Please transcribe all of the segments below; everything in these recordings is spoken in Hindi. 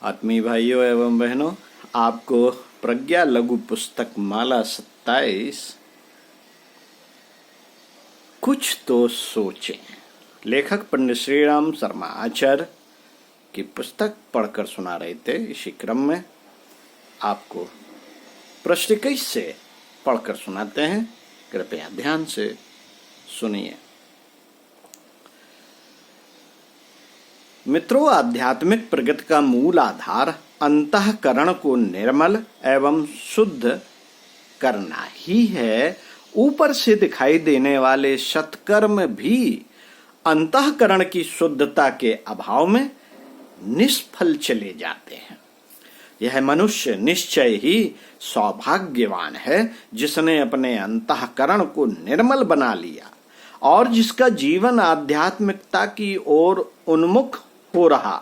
आत्मीय भाइयों एवं बहनों, आपको प्रज्ञा लघु पुस्तक माला 27 कुछ तो सोचें, लेखक पंडित श्रीराम शर्मा आचार्य की पुस्तक पढ़कर सुना रहे थे। इसी क्रम में आपको प्रश्न से पढ़कर सुनाते हैं, कृपया ध्यान से सुनिए। मित्रों, आध्यात्मिक प्रगति का मूल आधार अंतःकरण को निर्मल एवं शुद्ध करना ही है। ऊपर से दिखाई देने वाले सत्कर्म भी अंतःकरण की शुद्धता के अभाव में निष्फल चले जाते हैं। यह मनुष्य निश्चय ही सौभाग्यवान है जिसने अपने अंतःकरण को निर्मल बना लिया और जिसका जीवन आध्यात्मिकता की ओर उन्मुख हो रहा।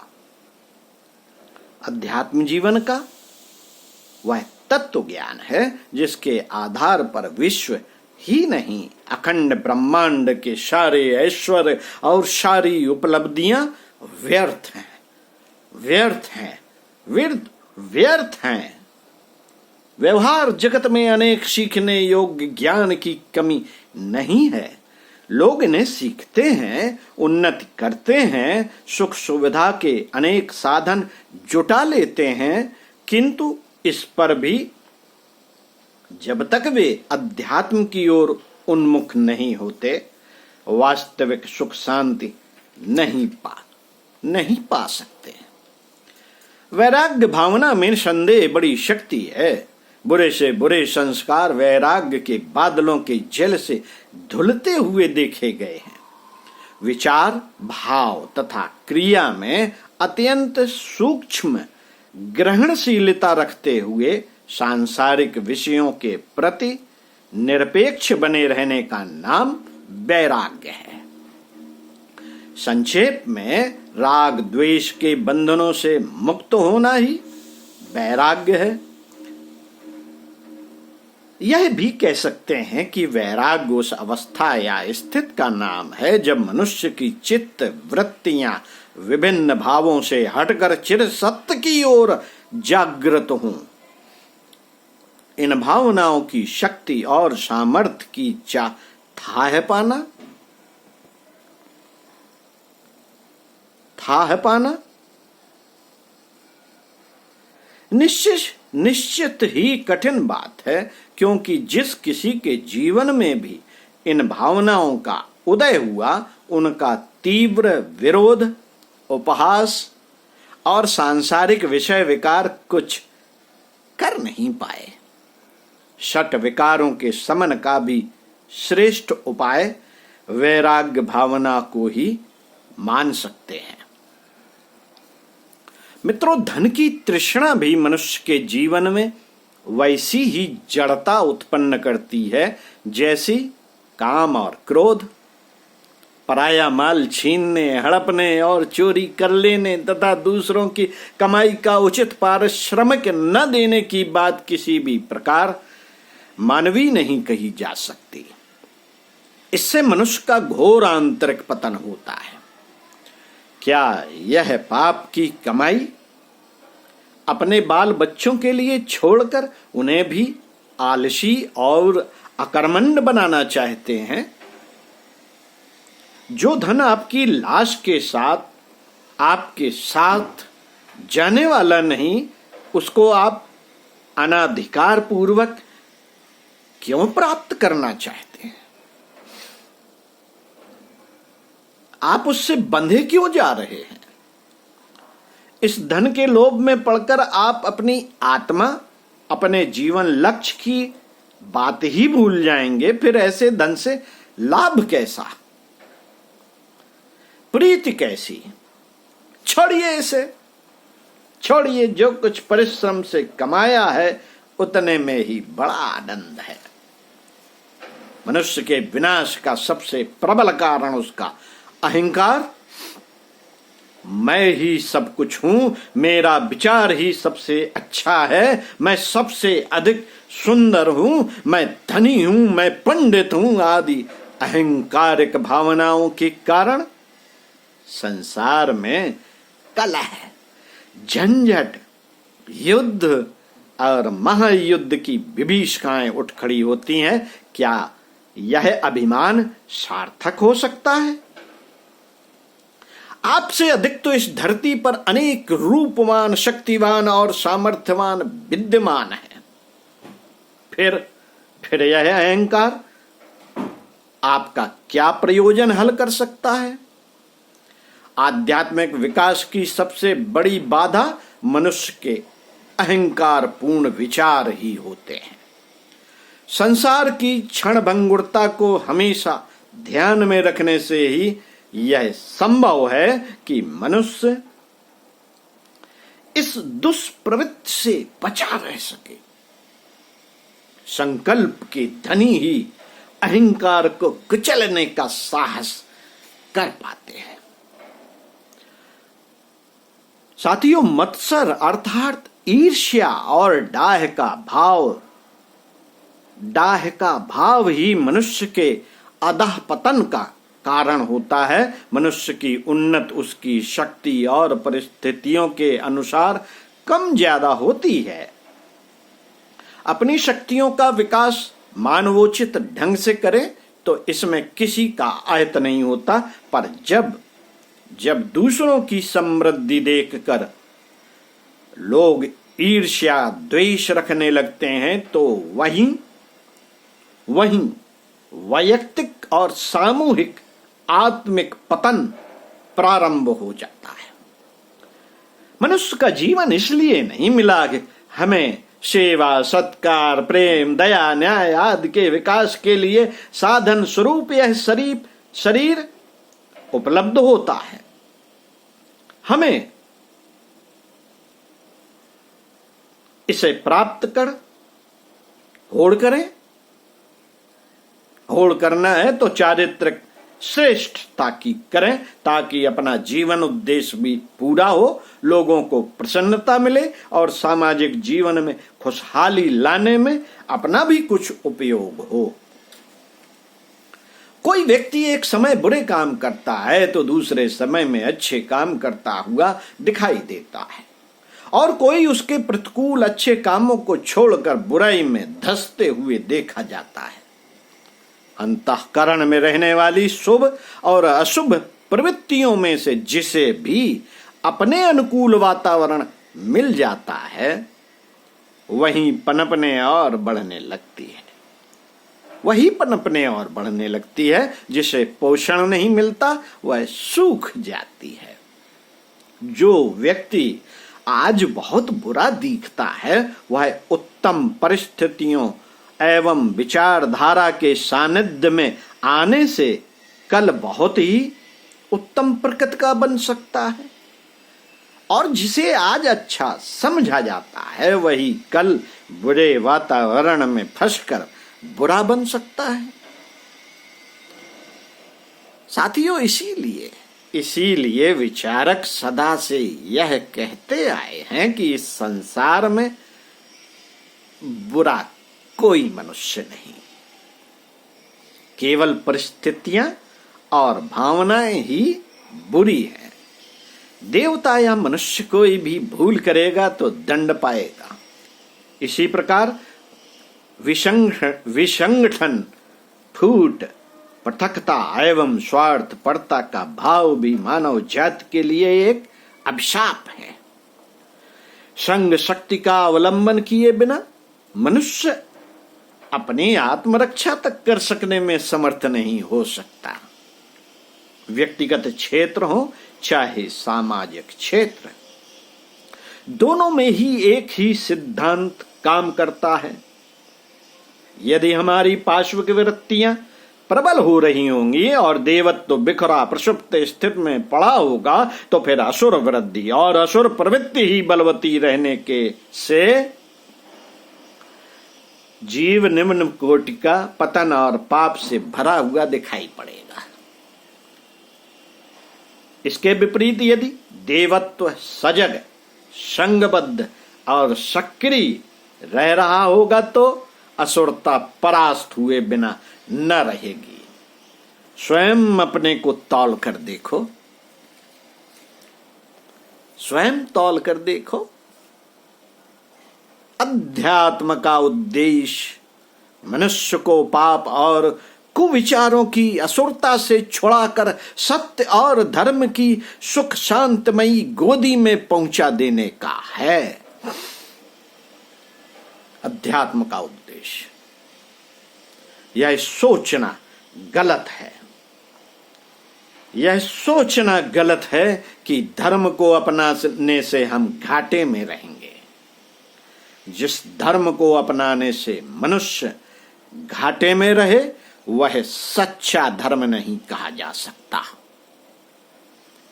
अध्यात्म जीवन का वह तत्व ज्ञान है जिसके आधार पर विश्व ही नहीं, अखंड ब्रह्मांड के सारे ऐश्वर्य और सारी उपलब्धियां व्यर्थ हैं, व्यर्थ हैं, व्यर्थ हैं। व्यवहार जगत में अनेक सीखने योग्य ज्ञान की कमी नहीं है। लोग इन्हें सीखते हैं, उन्नति करते हैं, सुख सुविधा के अनेक साधन जुटा लेते हैं, किंतु इस पर भी जब तक वे अध्यात्म की ओर उन्मुख नहीं होते, वास्तविक सुख शांति नहीं पा सकते। वैराग्य भावना में संदेह बड़ी शक्ति है। बुरे से बुरे संस्कार वैराग्य के बादलों के जल से धुलते हुए देखे गए हैं। विचार, भाव तथा क्रिया में अत्यंत सूक्ष्म ग्रहणशीलता रखते हुए सांसारिक विषयों के प्रति निरपेक्ष बने रहने का नाम वैराग्य है। संक्षेप में राग द्वेष के बंधनों से मुक्त होना ही वैराग्य है। यह भी कह सकते हैं कि वैराग्य उस अवस्था या स्थिति का नाम है जब मनुष्य की चित्त वृत्तियां विभिन्न भावों से हटकर चिर सत्य की ओर जागृत हों। इन भावनाओं की शक्ति और सामर्थ्य की था पाना निश्चित ही कठिन बात है, क्योंकि जिस किसी के जीवन में भी इन भावनाओं का उदय हुआ, उनका तीव्र विरोध, उपहास और सांसारिक विषय विकार कुछ कर नहीं पाए। षट विकारों के शमन का भी श्रेष्ठ उपाय वैराग्य भावना को ही मान सकते हैं। मित्रों, धन की तृष्णा भी मनुष्य के जीवन में वैसी ही जड़ता उत्पन्न करती है जैसी काम और क्रोध, पराया माल छीनने, हड़पने और चोरी कर लेने तथा दूसरों की कमाई का उचित पारिश्रमिक न देने की बात किसी भी प्रकार मानवीय नहीं कही जा सकती। इससे मनुष्य का घोर आंतरिक पतन होता है। क्या यह पाप की कमाई अपने बाल बच्चों के लिए छोड़कर उन्हें भी आलसी और अकर्मण्य बनाना चाहते हैं? जो धन आपकी लाश के साथ आपके साथ जाने वाला नहीं, उसको आप अनाधिकार पूर्वक क्यों प्राप्त करना चाहते हैं? आप उससे बंधे क्यों जा रहे हैं? इस धन के लोभ में पड़कर आप अपनी आत्मा, अपने जीवन लक्ष्य की बात ही भूल जाएंगे। फिर ऐसे धन से लाभ कैसा, प्रीति कैसी? छोड़िए इसे, छोड़िए। जो कुछ परिश्रम से कमाया है उतने में ही बड़ा आनंद है। मनुष्य के विनाश का सबसे प्रबल कारण उसका अहंकार, मैं ही सब कुछ हूं, मेरा विचार ही सबसे अच्छा है, मैं सबसे अधिक सुंदर हूं, मैं धनी हूं, मैं पंडित हूं आदि अहंकारिक भावनाओं के कारण संसार में कलह, झंझट, युद्ध और महायुद्ध की विभीषिकाएं उठ खड़ी होती हैं, क्या यह अभिमान सार्थक हो सकता है? आपसे अधिक तो इस धरती पर अनेक रूपवान, शक्तिवान और सामर्थ्यवान विद्यमान है। फिर यह अहंकार आपका क्या प्रयोजन हल कर सकता है? आध्यात्मिक विकास की सबसे बड़ी बाधा मनुष्य के अहंकार पूर्ण विचार ही होते हैं। संसार की क्षणभंगुरता को हमेशा ध्यान में रखने से ही यह संभव है कि मनुष्य इस दुष्प्रवृत्ति से बचा रह सके। संकल्प के धनी ही अहंकार को कुचलने का साहस कर पाते हैं। साथियों, मत्सर अर्थात ईर्ष्या और डाह का भाव ही मनुष्य के अधः पतन का कारण होता है। मनुष्य की उन्नति उसकी शक्ति और परिस्थितियों के अनुसार कम ज्यादा होती है। अपनी शक्तियों का विकास मानवोचित ढंग से करे तो इसमें किसी का अहित नहीं होता, पर जब दूसरों की समृद्धि देखकर लोग ईर्ष्या द्वेष रखने लगते हैं तो वहीं वैयक्तिक और सामूहिक आत्मिक पतन प्रारंभ हो जाता है। मनुष्य का जीवन इसलिए नहीं मिला कि हमें सेवा, सत्कार, प्रेम, दया, न्याय आदि के विकास के लिए साधन स्वरूप यह शरीर उपलब्ध होता है। हमें इसे प्राप्त कर होड़ करें। होड़ करना है तो चारित्रिक श्रेष्ठता की करें, ताकि अपना जीवन उद्देश्य भी पूरा हो, लोगों को प्रसन्नता मिले और सामाजिक जीवन में खुशहाली लाने में अपना भी कुछ उपयोग हो। कोई व्यक्ति एक समय बुरे काम करता है तो दूसरे समय में अच्छे काम करता हुआ दिखाई देता है, और कोई उसके प्रतिकूल अच्छे कामों को छोड़कर बुराई में धंसते हुए देखा जाता है। अंतःकरण में रहने वाली शुभ और अशुभ प्रवृत्तियों में से जिसे भी अपने अनुकूल वातावरण मिल जाता है वही पनपने और बढ़ने लगती है। जिसे पोषण नहीं मिलता वह सूख जाती है। जो व्यक्ति आज बहुत बुरा दिखता है वह उत्तम परिस्थितियों एवं विचारधारा के सानिध्य में आने से कल बहुत ही उत्तम प्रकृति का बन सकता है, और जिसे आज अच्छा समझा जाता है वही कल बुरे वातावरण में फंसकर बुरा बन सकता है। साथियों, इसीलिए विचारक सदा से यह कहते आए हैं कि इस संसार में बुरा कोई मनुष्य नहीं, केवल परिस्थितियां और भावनाएं ही बुरी हैं। देवता या मनुष्य कोई भी भूल करेगा तो दंड पाएगा। इसी प्रकार विसंगठन, फूट, पृथकता एवं स्वार्थपरता का भाव भी मानव जाति के लिए एक अभिशाप है। संग शक्ति का अवलंबन किए बिना मनुष्य अपनी आत्मरक्षा तक कर सकने में समर्थ नहीं हो सकता। व्यक्तिगत क्षेत्र हो चाहे सामाजिक क्षेत्र, दोनों में ही एक ही सिद्धांत काम करता है। यदि हमारी पार्श्विक वृत्तियां प्रबल हो रही होंगी और देवत्व बिखरा प्रसुप्त स्थिति में पड़ा होगा तो फिर असुर वृद्धि और असुर प्रवृत्ति ही बलवती रहने के से जीव निम्न कोटि का पतन और पाप से भरा हुआ दिखाई पड़ेगा। इसके विपरीत यदि देवत्व सजग, संगबद्ध और सक्रिय रह रहा होगा तो असुरता परास्त हुए बिना न रहेगी। स्वयं अपने को तौल कर देखो। स्वयं तौल कर देखो। अध्यात्म का उद्देश्य मनुष्य को पाप और कुविचारों की असुरता से छुड़ाकर सत्य और धर्म की सुख शांतमयी गोदी में पहुंचा देने का है। अध्यात्म का उद्देश्य, यह सोचना गलत है। यह सोचना गलत है कि धर्म को अपनाने से हम घाटे में रहेंगे। जिस धर्म को अपनाने से मनुष्य घाटे में रहे वह सच्चा धर्म नहीं कहा जा सकता।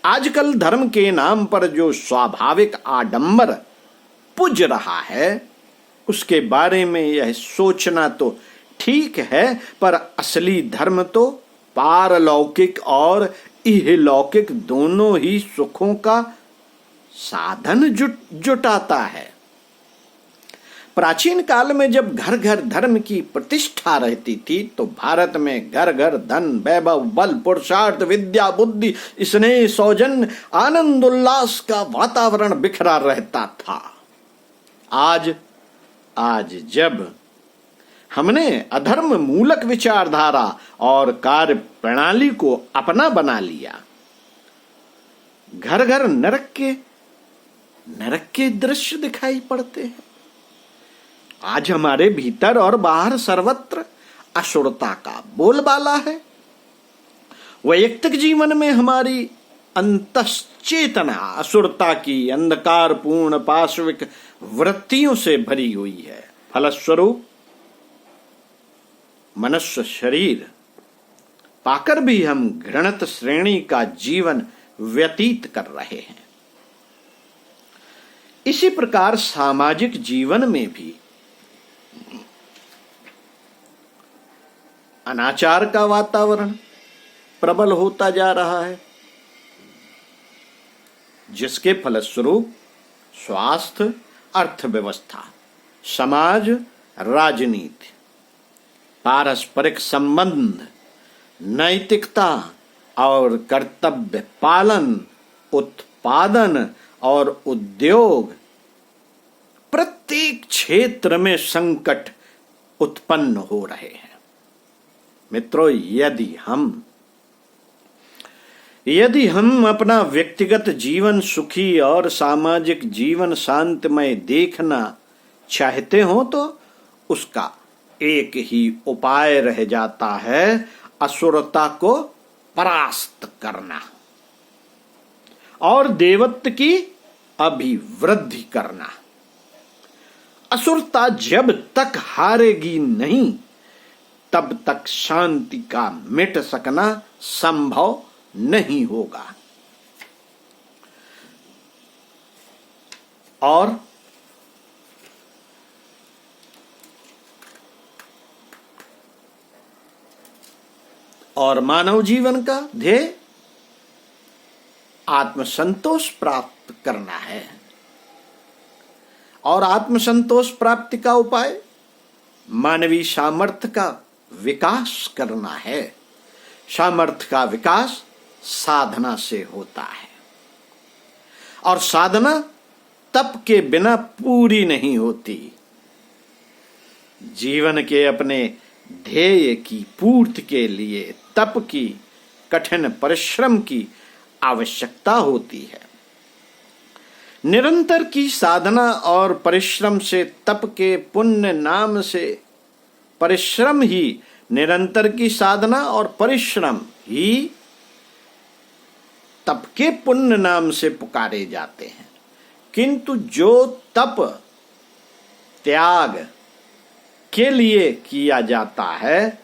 आजकल धर्म के नाम पर जो स्वाभाविक आडंबर पुज रहा है उसके बारे में यह सोचना तो ठीक है, पर असली धर्म तो पारलौकिक और इहलौकिक दोनों ही सुखों का साधन जुटाता है। प्राचीन काल में जब घर घर धर्म की प्रतिष्ठा रहती थी तो भारत में घर घर धन वैभव बल पुरुषार्थ विद्या बुद्धि स्नेह सौजन्य आनंद उल्लास का वातावरण बिखरा रहता था। आज जब हमने अधर्म मूलक विचारधारा और कार्य प्रणाली को अपना बना लिया, घर घर नरक के दृश्य दिखाई पड़ते हैं। आज हमारे भीतर और बाहर सर्वत्र असुरता का बोलबाला है। वैयक्तिक जीवन में हमारी अंतश्चेतना असुरता की अंधकारपूर्ण पाशविक वृत्तियों से भरी हुई है। फलस्वरूप मनुष्य शरीर पाकर भी हम घृणित श्रेणी का जीवन व्यतीत कर रहे हैं। इसी प्रकार सामाजिक जीवन में भी अनाचार का वातावरण प्रबल होता जा रहा है, जिसके फलस्वरूप स्वास्थ्य, अर्थव्यवस्था, समाज, राजनीति, पारस्परिक संबंध, नैतिकता और कर्तव्य पालन, उत्पादन और उद्योग, प्रत्येक क्षेत्र में संकट उत्पन्न हो रहे हैं। मित्रों, यदि हम अपना व्यक्तिगत जीवन सुखी और सामाजिक जीवन शांतिमय देखना चाहते हो तो उसका एक ही उपाय रह जाता है, असुरता को परास्त करना और देवत्व की अभिवृद्धि करना। असुरता जब तक हारेगी नहीं तब तक शांति का मिट सकना संभव नहीं होगा। और मानव जीवन का ध्येय आत्मसंतोष प्राप्त करना है। और आत्मसंतोष प्राप्ति का उपाय मानवीय सामर्थ्य का विकास करना है। सामर्थ्य का विकास साधना से होता है और साधना तप के बिना पूरी नहीं होती। जीवन के अपने ध्येय की पूर्ति के लिए तप की, कठिन परिश्रम की आवश्यकता होती है। निरंतर की साधना और परिश्रम से तप के पुण्य नाम से परिश्रम ही निरंतर की साधना और परिश्रम ही तप के पुण्य नाम से पुकारे जाते हैं। किंतु जो तप त्याग के लिए किया जाता है,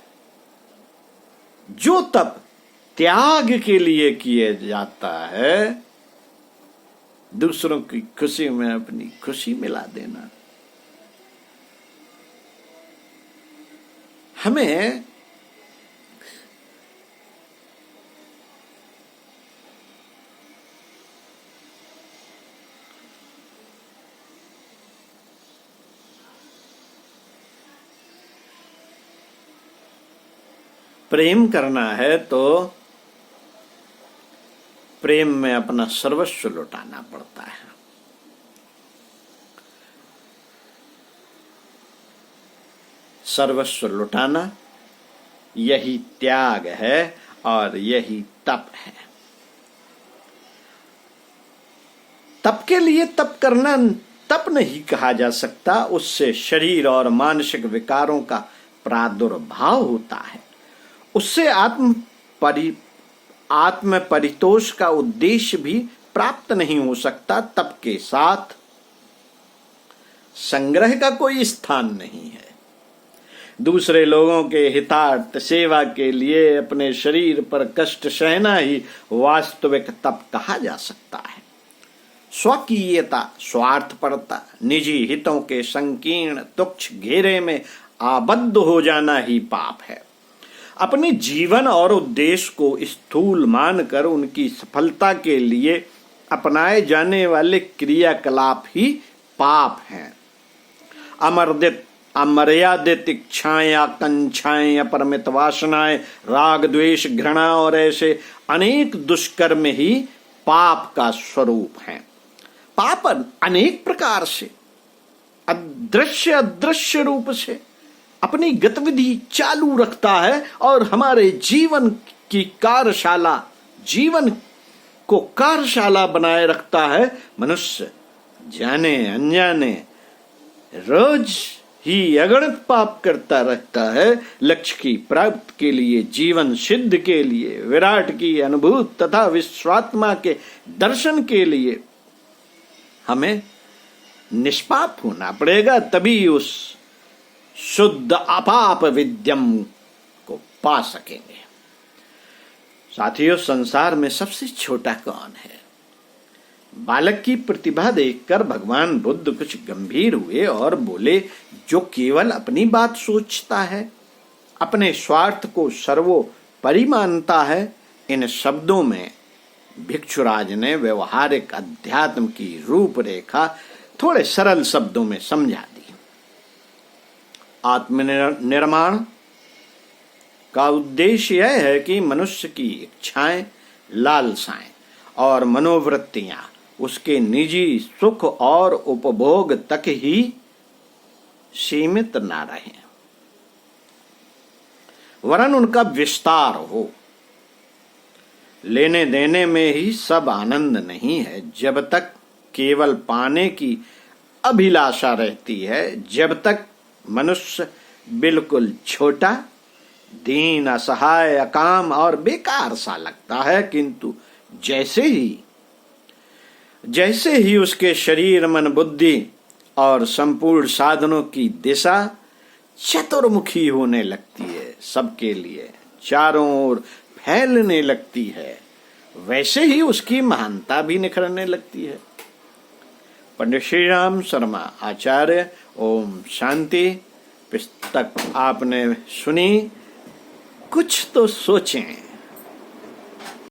जो तप त्याग के लिए किया जाता है, दूसरों की खुशी में अपनी खुशी मिला देना, हमें प्रेम करना है तो प्रेम में अपना सर्वस्व लुटाना पड़ता है। सर्वस्व लुटाना यही त्याग है और यही तप है। तप के लिए तप करना तप नहीं कहा जा सकता, उससे शरीर और मानसिक विकारों का प्रादुर्भाव होता है। उससे आत्म परितोष का उद्देश्य भी प्राप्त नहीं हो सकता। तप के साथ संग्रह का कोई स्थान नहीं है। दूसरे लोगों के हितार्थ सेवा के लिए अपने शरीर पर कष्ट सहना ही वास्तविक तप कहा जा सकता है। स्वकीयता, स्वार्थपरता, निजी हितों के संकीर्ण तुच्छ घेरे में आबद्ध हो जाना ही पाप है। अपने जीवन और उद्देश्य को स्थूल मानकर उनकी सफलता के लिए अपनाए जाने वाले क्रियाकलाप ही पाप हैं। अमर्यादित इच्छाएं, आकांक्षाएं, अपरिमित वासनाएं, राग द्वेष घृणा और ऐसे अनेक दुष्कर्म ही पाप का स्वरूप हैं। पाप अनेक प्रकार से अदृश्य अदृश्य रूप से अपनी गतिविधि चालू रखता है और हमारे जीवन को कार्यशाला बनाए रखता है। मनुष्य जाने अनजाने रोज ही अगणित पाप करता रहता है। लक्ष्य की प्राप्ति के लिए, जीवन सिद्ध के लिए, विराट की अनुभूति तथा विश्वात्मा के दर्शन के लिए हमें निष्पाप होना पड़ेगा, तभी उस शुद्ध अपाप विद्यम को पा सकेंगे। साथियों, संसार में सबसे छोटा कौन है? बालक की प्रतिभा देखकर भगवान बुद्ध कुछ गंभीर हुए और बोले, जो केवल अपनी बात सोचता है, अपने स्वार्थ को सर्वोपरि मानता है। इन शब्दों में भिक्षुराज ने व्यवहारिक अध्यात्म की रूपरेखा थोड़े सरल शब्दों में समझा दी। आत्मनिर्माण का उद्देश्य यह है कि मनुष्य की इच्छाएं, लालसाएं और मनोवृत्तियां उसके निजी सुख और उपभोग तक ही सीमित न रहें, वरन उनका विस्तार हो। लेने देने में ही सब आनंद नहीं है। जब तक केवल पाने की अभिलाषा रहती है, जब तक मनुष्य बिल्कुल छोटा, दीन, असहाय, अकाम और बेकार सा लगता है, किंतु जैसे ही उसके शरीर, मन, बुद्धि और संपूर्ण साधनों की दिशा चतुर्मुखी होने लगती है, सबके लिए चारों ओर फैलने लगती है, वैसे ही उसकी महानता भी निखरने लगती है। पंडित श्री राम शर्मा आचार्य। ओम शांति। पुस्तक आपने सुनी, कुछ तो सोचें।